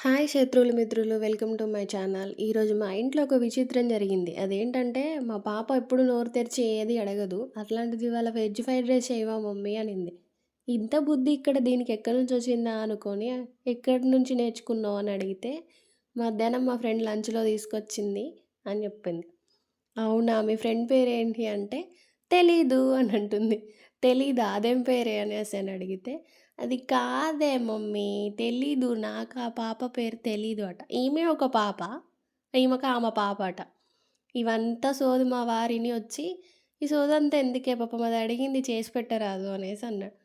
Hi శత్రువులు మిత్రులు welcome to my channel. ఈరోజు మా ఇంట్లో ఒక విచిత్రం జరిగింది. అదేంటంటే మా పాప ఎప్పుడు నోరు తెరిచి ఏది అడగదు. అట్లాంటిది ఇవాళ వెజ్ ఫ్రైడ్ రైస్ చేయవా మమ్మీ అనింది. ఇంత బుద్ధి ఇక్కడ దీనికి ఎక్కడి నుంచి వచ్చిందా అనుకొని ఎక్కడి నుంచి నేర్చుకున్నావు అని అడిగితే మధ్యాహ్నం మా ఫ్రెండ్ లంచ్లో తీసుకొచ్చింది అని చెప్పింది. అవునా మీ ఫ్రెండ్ పేరేంటి అంటే తెలీదు అని అంటుంది. తెలీదా అదేం పేరే అనేసి అని అడిగితే అది కాదే మమ్మీ తెలీదు నాకు ఆ పాప పేరు తెలీదు అట. ఈమె ఒక పాప, ఈమెకు ఆమె పాప అట. ఇవంతా సోది మా వారిని వచ్చి ఈ సోదంతా ఎందుకే పాపం అది అడిగింది చేసి పెట్టరాదు అనేసి అన్నాడు.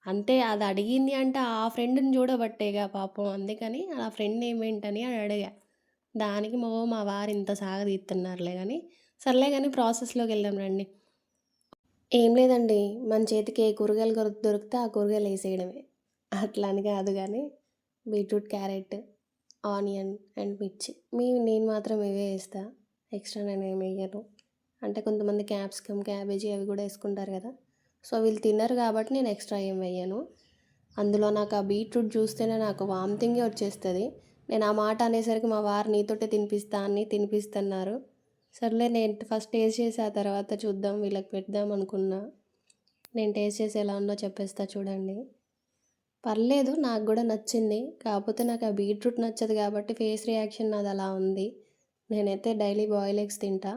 అంతే అది అడిగింది అంటే ఆ ఫ్రెండ్‌ని చూడబట్టేగా పాపం అందుకని ఆ ఫ్రెండ్ ఏమేంటని అని అడిగా. దానికి మా వారు ఇంత సాగదీస్తున్నారులే గానీ, సర్లే గానీ ప్రాసెస్‌లోకెళ్దాం రండి. ఏం లేదండి. మన చేతికి ఏ కూరగాయలు దొరికితే ఆ కూరగాయలేసేయడమే. అట్లా అని గాదు గానీ, బీట్రూట్, క్యారెట్, ఆనియన్ అండ్ మిర్చి. నేను మాత్రం ఇవే ఏస్తా. ఎక్స్‌ట్రా నేనేమెయ్యను. అంటే కొంతమంది క్యాప్సికమ్, క్యాబేజీ అవి గూడా యేసుకుంటారు గదా! సో, వీళ్ళు తినరు గాబట్టి నేను ఎక్స్‌ట్రా ఏం వెయ్యను. అందులో నాకు ఆ బీట్రూట్ చూస్తేనే నాకు వామిటింగే వచ్చేస్తది. నేను ఆ మాట అనేసరికి మా వారు నీతోటే తినిపిస్తా అని తినిపిస్తన్నారు. సర్లే నేను ఫస్ట్ టేస్ట్ చేసి ఆ తర్వాత చూద్దాం వీళ్ళకి పెడదాం అనుకున్నా. నేను టేస్ట్ చేసి ఎలా ఉందో చెప్పేస్తా చూడండి. పర్లేదు నాకు గూడా నచ్చింది. కాకపోతే నాకు ఆ బీట్రూట్ నచ్చదు కాబట్టి ఫేస్ రియాక్షన్ నాదలా ఉంది. నేనైతే డైలీ బాయిల్ ఎగ్స్ తింటా.